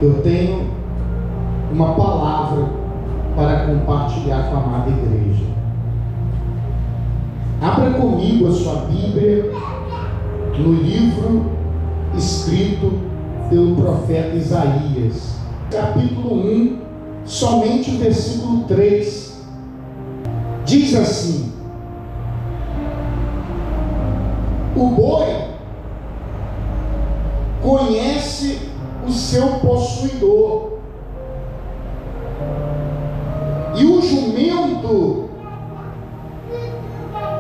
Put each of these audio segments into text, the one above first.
Eu tenho uma palavra para compartilhar com a amada igreja. Abra comigo a sua Bíblia no livro escrito pelo profeta Isaías, capítulo 1, somente o versículo 3. Diz assim: o boi conhece o seu possuidor, e o jumento,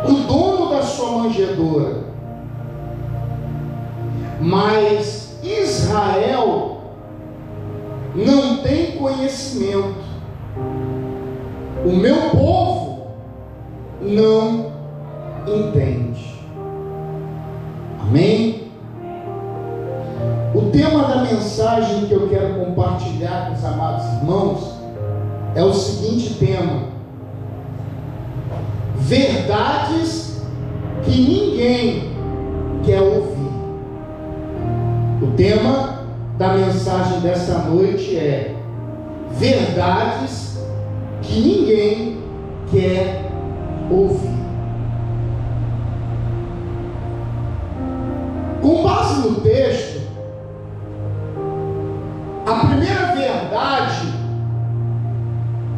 o dono da sua manjedoura. Mas Israel não tem conhecimento, o meu povo não entende. Amém? O tema da mensagem que eu quero compartilhar com os amados irmãos é o seguinte tema: verdades que ninguém quer ouvir. O tema da mensagem dessa noite é verdades que ninguém quer ouvir. Com base no texto, a primeira verdade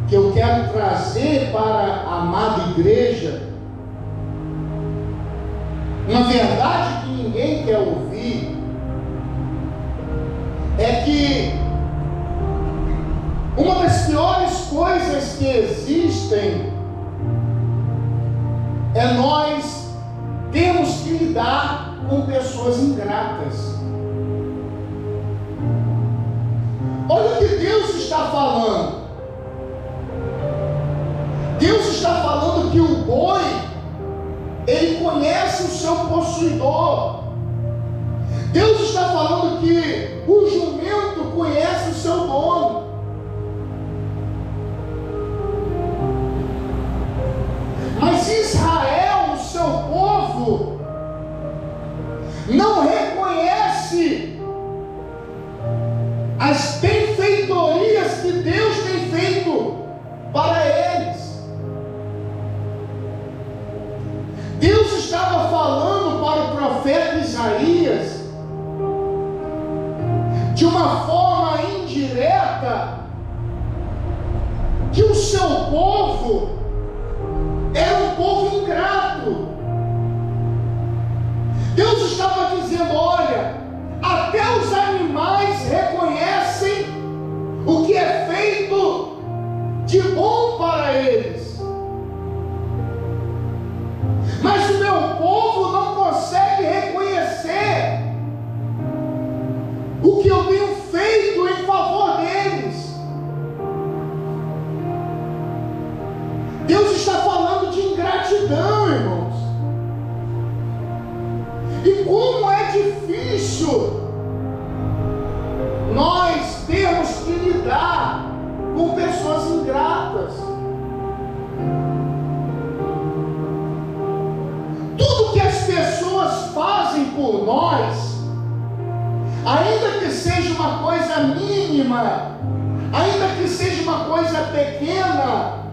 que eu quero trazer para a amada igreja, uma verdade que ninguém quer ouvir, é que uma das piores coisas que existem é nós termos que lidar com pessoas ingratas. Olha o que Deus está falando. Deus está falando que o boi, ele conhece o seu possuidor. Deus está falando que o jumento conhece o seu dono. Mas Israel, o seu povo, não reconhece as benfeitorias que Deus tem feito para eles. Deus estava falando para o profeta Isaías de uma forma indireta que o seu povo era um povo ingrato. Deus estava dizendo: olha, até os animais reconhecem o que é feito de bom para eles, mas o meu povo não consegue reconhecer o que eu tenho feito em favor deles. Deus está falando de ingratidão, irmãos. E como é difícil nós termos que lidar com pessoas ingratas. Tudo que as pessoas fazem por nós, ainda que seja uma coisa mínima, ainda que seja uma coisa pequena,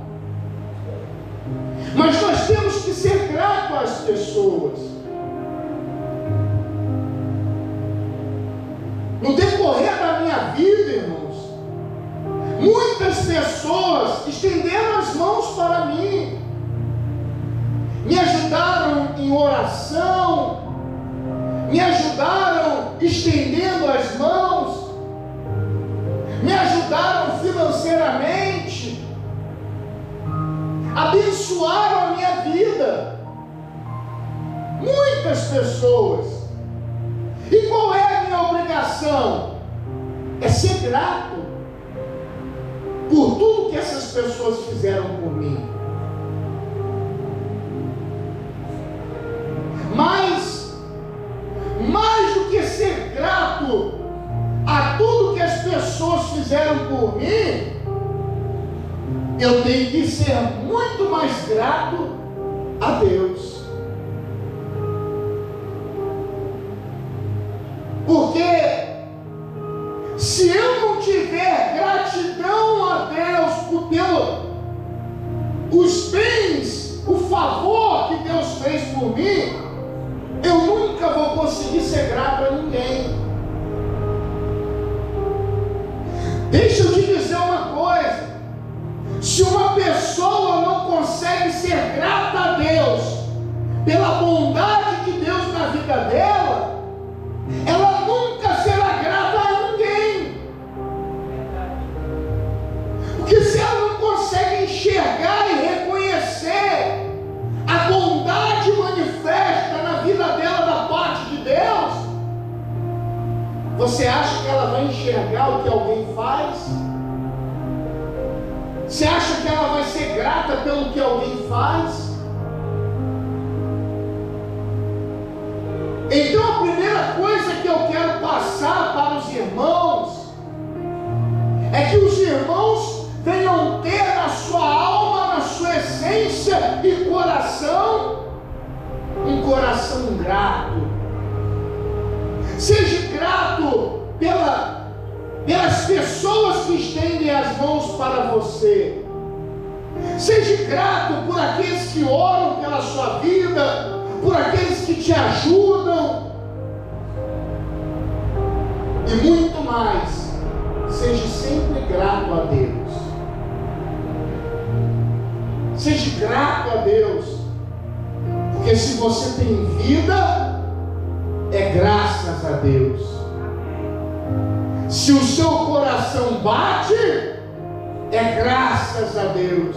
mas nós temos que ser gratos às pessoas. No decorrer da minha vida, irmãos, muitas pessoas estenderam as mãos para mim, me ajudaram em oração, me ajudaram estendendo as mãos, me ajudaram financeiramente, abençoaram a minha vida. Muitas pessoas. E qual é a minha obrigação? É ser grato por tudo que essas pessoas fizeram por mim. Mas, mais do que ser grato a tudo que as pessoas fizeram por mim, eu tenho que ser muito mais grato a Deus. Porque se eu não ser grato a ninguém. Deixa eu te dizer uma coisa: se uma pessoa não consegue ser grata a Deus pela bondade de Deus na vida dela, ela nunca será grata a ninguém. Porque se ela não consegue enxergar e reconhecer a bondade manifesta na vida dela da parte de Deus, você acha que ela vai enxergar o que alguém faz? Você acha que ela vai ser grata pelo que alguém faz? Então a primeira coisa que eu quero passar para os irmãos é que os irmãos venham ter na sua alma, na sua essência e coração, um coração grato. Seja grato pelas pessoas que estendem as mãos para você. Seja grato por aqueles que oram pela sua vida, por aqueles que te ajudam. E muito mais, seja sempre grato a Deus. Seja grato a Deus, porque se você tem vida, é graças a Deus. Se o seu coração bate, é graças a Deus.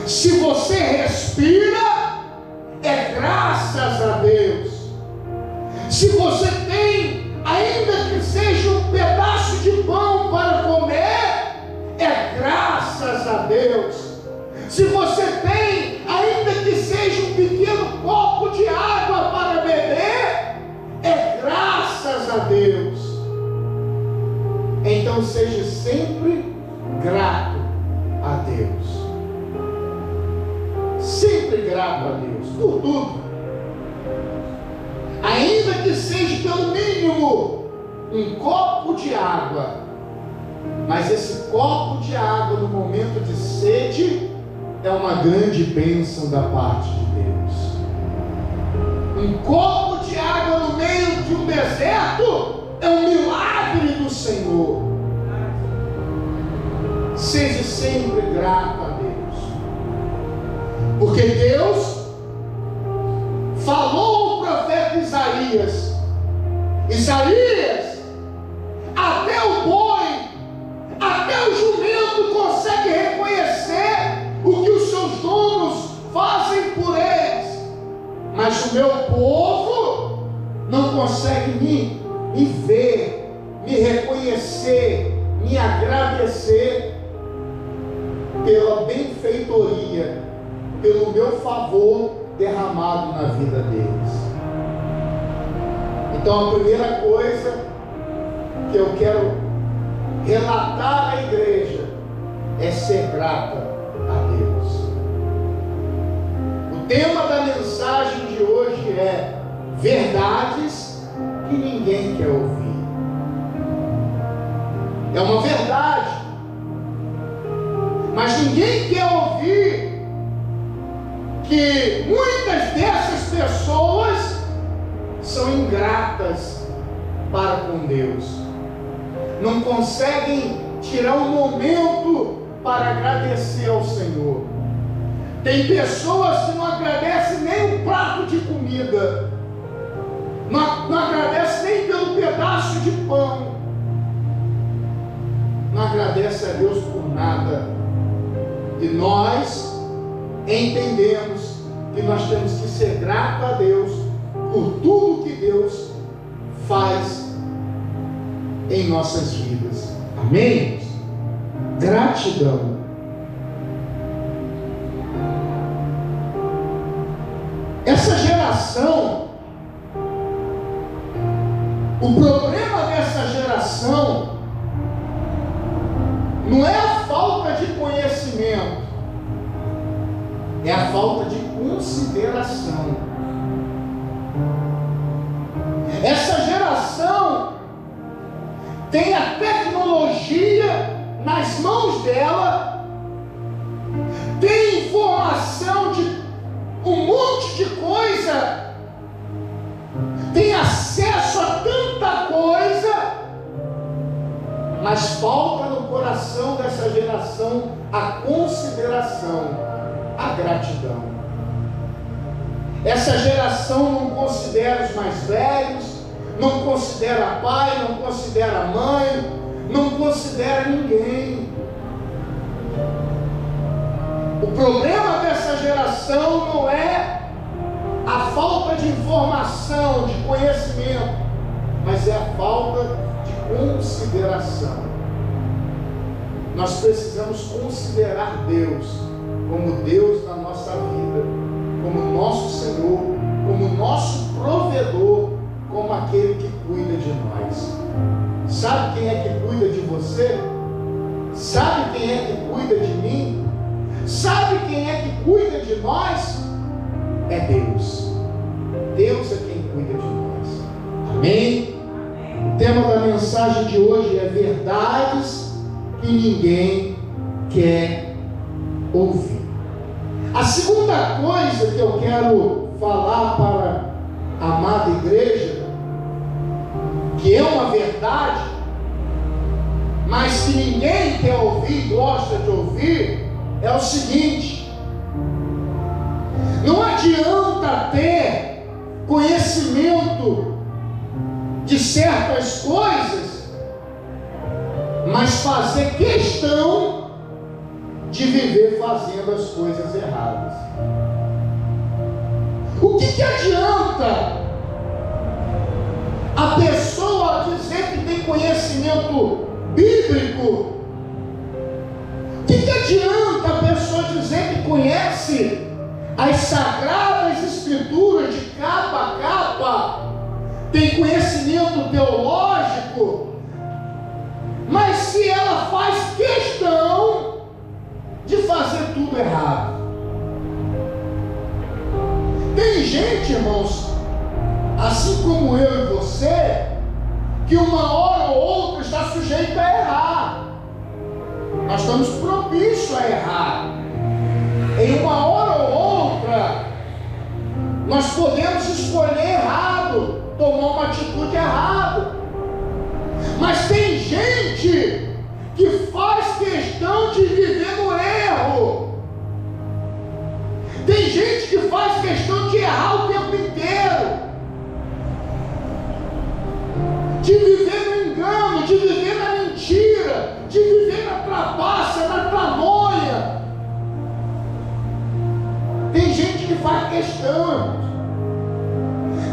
Se você respira, é graças a Deus. Se você tem, ainda que seja um pedaço de pão para comer, é graças a Deus. Se você tem, ainda que seja um pequeno copo de água para beber, é graças a Deus. Então seja sempre grato a Deus. Sempre grato a Deus, por tudo. Ainda que seja pelo mínimo um copo de água, mas esse copo de água no momento de sede é uma grande bênção da parte de Deus. Um copo de água no meio de um deserto é um milagre do Senhor. Seja sempre grato a Deus, porque Deus falou ao profeta Isaías: Isaías, até o boi, até o jumento consegue reconhecer o que os seus donos fazem por eles, mas o meu povo não consegue me ver, me reconhecer, me agradecer pela benfeitoria, pelo meu favor derramado na vida deles. Então a primeira coisa que eu quero relatar à igreja é ser grata a Deus. O tema da mensagem de hoje é verdades que ninguém quer ouvir. É uma verdade, mas ninguém quer ouvir que muitas dessas pessoas são ingratas para com Deus, não conseguem tirar um momento para agradecer ao Senhor. Tem pessoas que não agradecem nem um prato de comida, não agradecem nem pelo pedaço de pão, não agradece a Deus por nada. E nós entendemos que nós temos que ser gratos a Deus por tudo que Deus faz em nossas vidas. Amém? Gratidão. Essa geração, o problema dessa geração não é a falta de conhecimento, é a falta de consideração. Essa geração tem a tecnologia nas mãos dela, tem informação de um monte de coisa, tem acesso a tanta coisa, mas falta no coração dessa geração a consideração, a gratidão. Essa geração não considera os mais velhos, não considera pai, não considera mãe, não considera ninguém. O problema dessa geração não é a falta de informação, de conhecimento, mas é a falta de consideração. Nós precisamos considerar Deus como Deus na nossa vida, como nosso Senhor, como nosso provedor, como aquele que cuida de nós. Sabe quem é que cuida de você? Sabe quem é que cuida de mim? Sabe quem é que cuida de nós? É Deus. Deus é quem cuida de nós. Amém? O tema da mensagem de hoje é verdades que ninguém quer ouvir. A segunda coisa que eu quero falar para a amada igreja, que é uma verdade, mas que ninguém quer ouvir, gosta de ouvir, é o seguinte: não adianta ter conhecimento de certas coisas, mas fazer questão de viver fazendo as coisas erradas. O que adianta a pessoa dizer que tem conhecimento bíblico? O que adianta a pessoa dizer que conhece as sagradas escrituras de capa a capa, tem conhecimento teológico, mas se ela faz questão de fazer tudo errado? Tem gente, irmãos, assim como eu e você, que uma hora ou outra está sujeito a errar. Nós estamos propícios a errar. Em uma hora ou outra, nós podemos escolher errado, tomar uma atitude errada. Mas tem gente que faz questão de viver no erro. Tem gente que faz questão de errar o tempo inteiro, de viver no engano, de viver na mentira, de viver na trapaça, na tramóia. Tem gente que faz questão.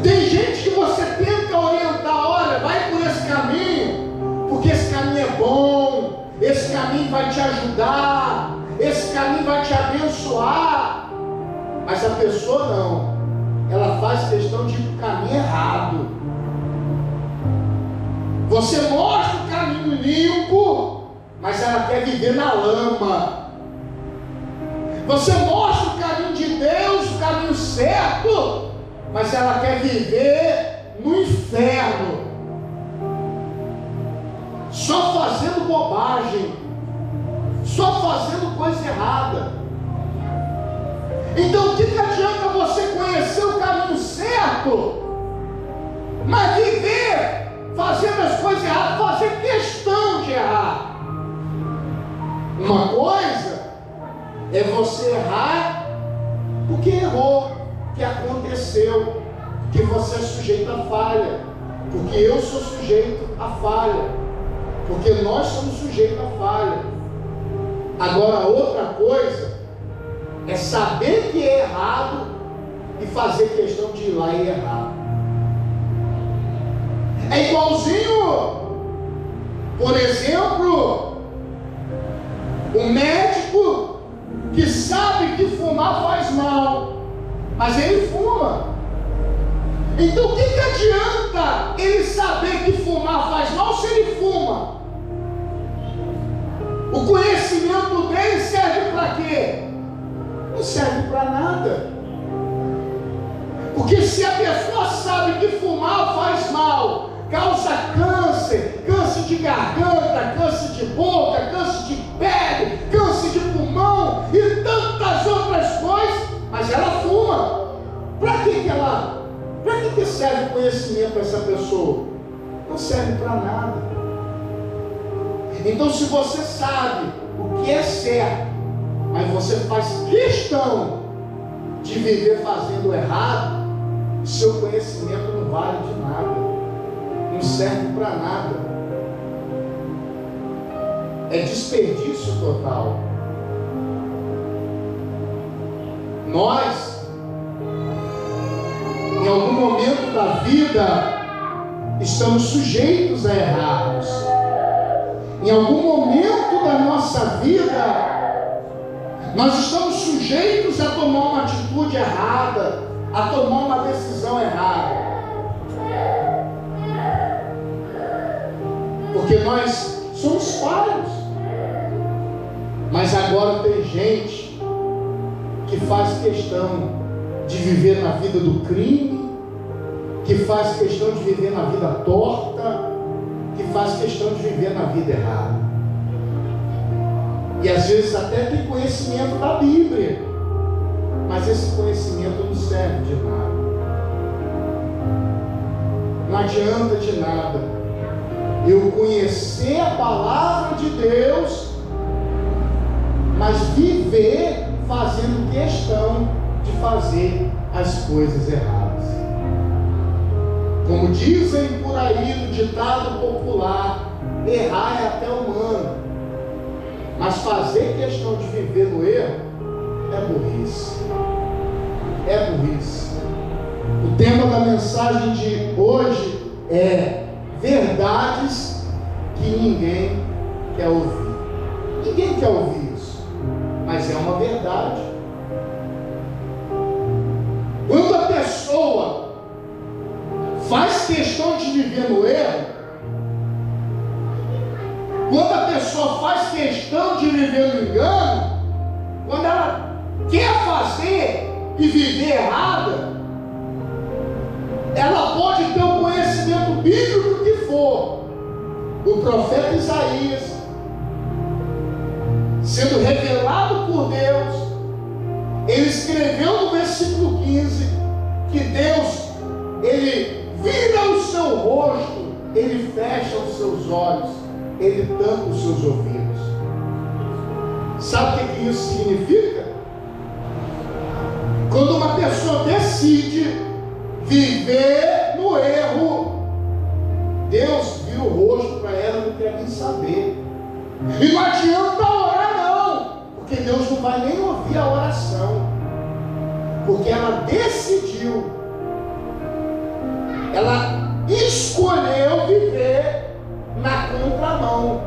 Tem gente que você tenta orientar: olha, vai por esse caminho, porque esse caminho é bom, esse caminho vai te ajudar, esse caminho vai te abençoar. Mas a pessoa não, ela faz questão de ir para o caminho errado. Você mostra o caminho limpo, mas ela quer viver na lama. Você mostra o caminho de Deus, o caminho certo, mas ela quer viver no inferno, só fazendo bobagem, só fazendo coisa errada. Então o que adianta você conhecer o caminho certo, mas viver fazendo as coisas erradas, fazer questão de errar? Uma coisa é você errar porque errou, que aconteceu, que você é sujeito a falha, porque eu sou sujeito a falha, porque nós somos sujeitos a falha. Agora, outra coisa é saber que é errado e fazer questão de ir lá e errar. É igualzinho, por exemplo, o médico que sabe que fumar faz mal, mas ele fuma. Então o que adianta ele saber que fumar faz mal se ele fuma? O conhecimento dele serve para quê? Não serve para nada. Porque se a pessoa sabe que fumar faz mal, causa câncer, câncer de garganta, câncer de boca, câncer de pele, câncer de pulmão e tantas outras coisas, mas ela fuma. Para que serve o conhecimento para essa pessoa? Não serve para nada. Então, se você sabe o que é certo, mas você faz questão de viver fazendo errado, o seu conhecimento não vale de nada, não serve para nada, é desperdício total. Nós, em algum momento da vida, estamos sujeitos a errarmos. Em algum momento da nossa vida, nós estamos sujeitos a tomar uma atitude errada, a tomar uma decisão errada. Porque nós somos falhos. Mas agora tem gente que faz questão de viver na vida do crime, que faz questão de viver na vida torta, que faz questão de viver na vida errada. E às vezes até tem conhecimento da Bíblia, mas esse conhecimento não serve de nada. Não adianta de nada eu conhecer a palavra de Deus, mas viver fazendo questão de fazer as coisas erradas. Como dizem por aí no ditado popular, errar é até humano, mas fazer questão de viver no erro é burrice. É burrice. O tema da mensagem de hoje é verdades que ninguém quer ouvir. Ninguém quer ouvir isso, mas é uma verdade. Quando a pessoa faz questão de viver no erro, quando a pessoa faz questão de viver no engano, quando ela quer fazer e viver errada, ela pode ter um conhecimento bíblico que for. O profeta Isaías, sendo revelado por Deus, ele escreveu no versículo 15 que Deus, ele vira o seu rosto, ele fecha os seus olhos, ele tampa os seus ouvidos. Sabe o que isso significa? Quando uma pessoa decide viver no erro, Deus vira o rosto para ela, não quer nem saber. E não adianta orar não, porque Deus não vai nem ouvir a oração, porque ela decidiu, ela escolheu viver na contramão.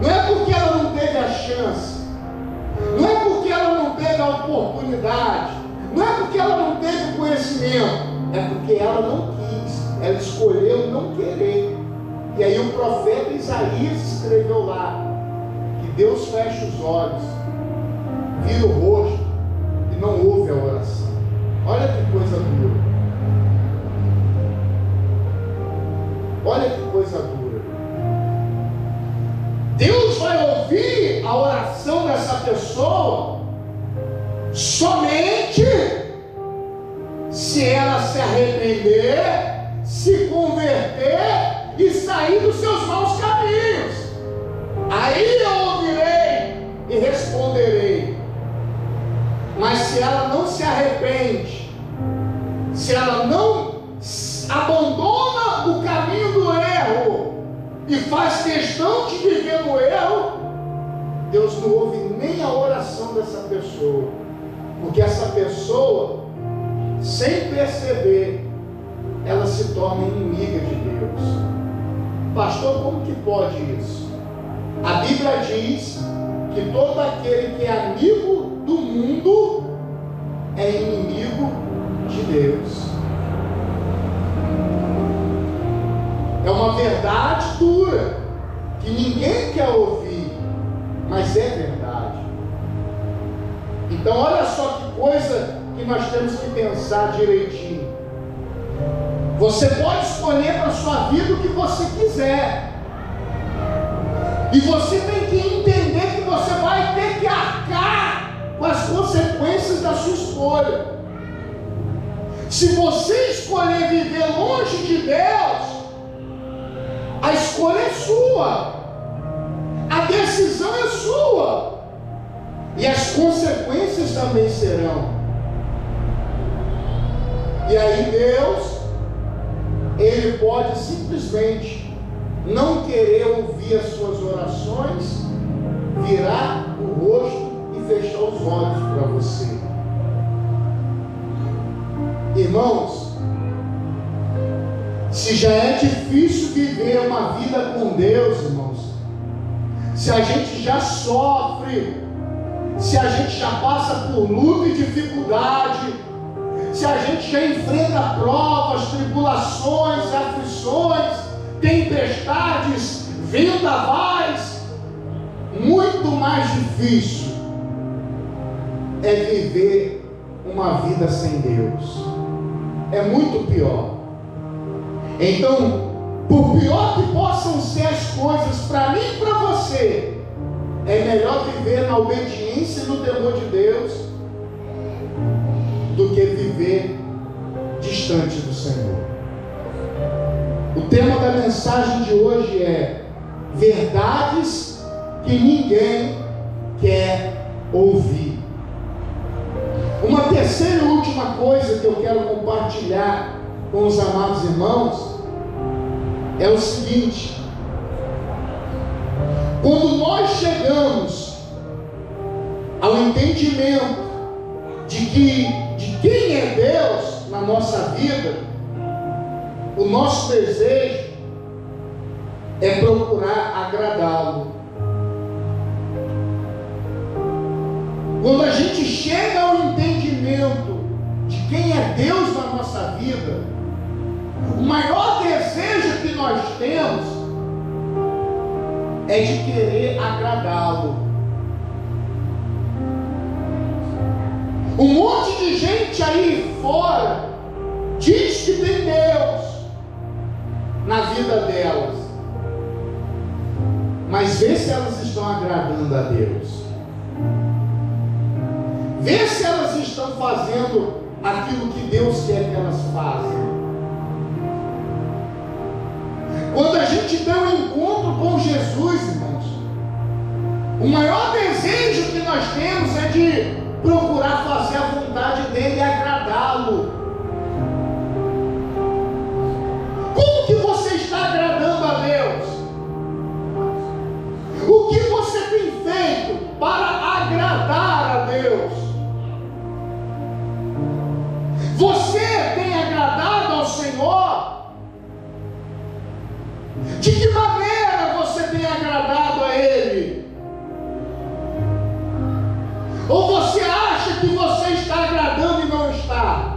Não é porque ela não teve a chance, não é porque ela não teve a oportunidade, não é porque ela não teve conhecimento, é porque ela não quis, ela escolheu não querer. E aí o profeta Isaías escreveu lá que Deus fecha os olhos, vira o rosto e não ouve a oração. Olha que coisa dura. Olha que coisa dura. Deus vai ouvir a oração dessa pessoa somente se ela se arrepender, se converter e sair dos seus maus caminhos. Aí eu ouvirei e responderei. Mas se ela não se arrepende, se ela não abandona o caminho do erro e faz questão de viver no erro, Deus não ouve nem a oração dessa pessoa, porque essa pessoa, sem perceber, ela se torna inimiga de Deus. Pastor, como que pode isso? A Bíblia diz que todo aquele que é amigo do mundo é inimigo de Deus. É uma verdade dura, que ninguém quer ouvir, mas é verdade. Então olha só que coisa que nós temos que pensar direitinho. Você pode escolher para a sua vida o que você quiser, e você tem que entender que você vai ter que arcar com as consequências da sua escolha. Se você escolher viver longe de Deus, a escolha é sua, a decisão é sua, e as consequências também serão. E aí Deus, Ele pode simplesmente não querer ouvir as suas orações, virar o rosto e fechar os olhos para você. Irmãos, se já é difícil viver uma vida com Deus, irmãos, se a gente já sofre, se a gente já passa por luta e dificuldade, se a gente já enfrenta provas, tribulações, aflições, tempestades, vendavais, muito mais difícil é viver uma vida sem Deus. É muito pior. Então, por pior que possam ser as coisas para mim e para você, é melhor viver na obediência e no temor de Deus do que viver distante do Senhor. O tema da mensagem de hoje é verdades que ninguém quer ouvir. Uma terceira e última coisa que eu quero compartilhar com os amados irmãos é o seguinte: quando nós chegamos ao entendimento de quem é Deus na nossa vida, o nosso desejo é procurar agradá-lo. Quando a gente chega ao entendimento de quem é Deus na nossa vida, o maior desejo que nós temos é de querer agradá-lo. Um monte de gente aí fora diz que tem Deus na vida delas, mas vê se elas estão agradando a Deus. Vê se elas estão fazendo aquilo que Deus quer que elas façam. Quando a gente tem um encontro com Jesus, irmãos, o maior desejo que nós temos é de procurar fazer a vontade dele e agradá-lo. Como que você está agradando a Deus? O que você tem feito para agradar a Deus? Você tem agradado ao Senhor? De que maneira você tem agradado a Ele? Ou você acha que você está agradando e não está?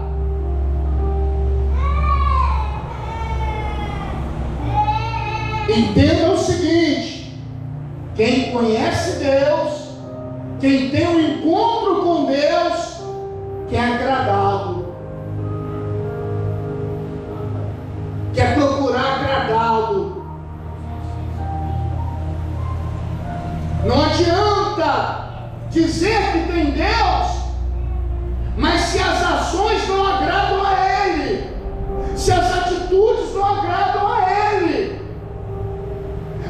Entenda o seguinte: quem conhece Deus, quem tem um encontro com Deus, quer agradá-lo, quer procurar agradá-lo. Não adianta dizer que tem Deus, mas se as ações não agradam a Ele, se as atitudes não agradam a Ele,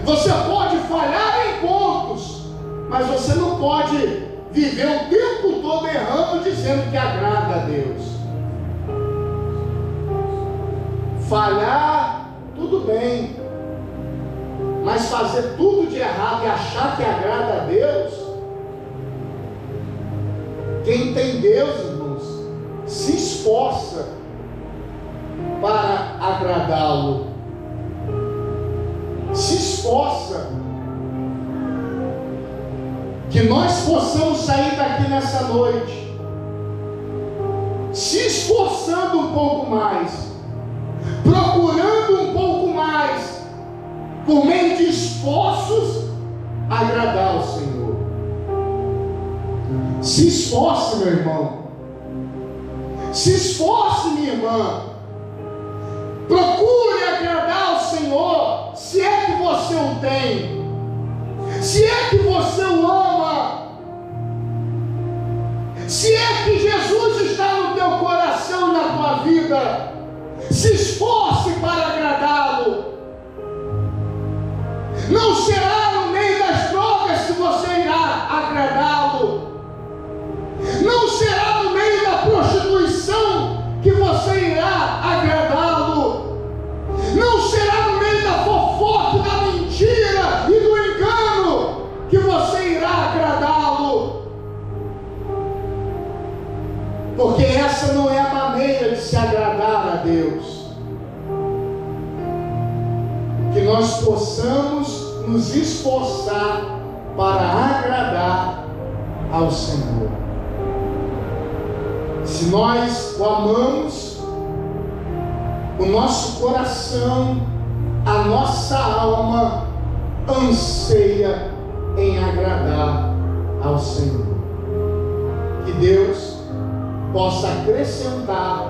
você pode falhar em pontos, mas você não pode viver o tempo todo errando dizendo que agrada a Deus. Falhar, tudo bem, mas fazer tudo de errado e achar que agrada a Deus, quem tem Deus, irmãos, se esforça para agradá-lo, se esforça. Que nós possamos sair daqui nessa noite se esforçando um pouco mais, procurando um pouco mais, por meio de esforços, agradar ao Senhor. Se esforce, meu irmão. Se esforce, minha irmã. Procure agradar ao Senhor, se é que você o tem, se é que você o ama, se é que Jesus está no teu coração e na tua vida. Se esforce para agradá-lo. Não será no meio das drogas que você irá agradá-lo. Não será no meio da prostituição que você irá agradá-lo. Não será no meio da fofoca, da mentira e do engano que você irá agradá-lo. Porque essa não é a maneira de se agradar a Deus. Que nós possamos nos esforçar para agradar ao Senhor. Se nós o amamos, o nosso coração, a nossa alma anseia em agradar ao Senhor. Que Deus possa acrescentar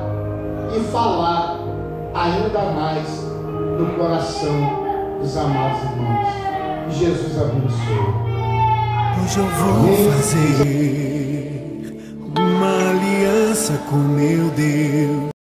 e falar ainda mais no coração dos amados irmãos. Que Jesus abençoe. Hoje eu vou fazer uma aliança com meu Deus.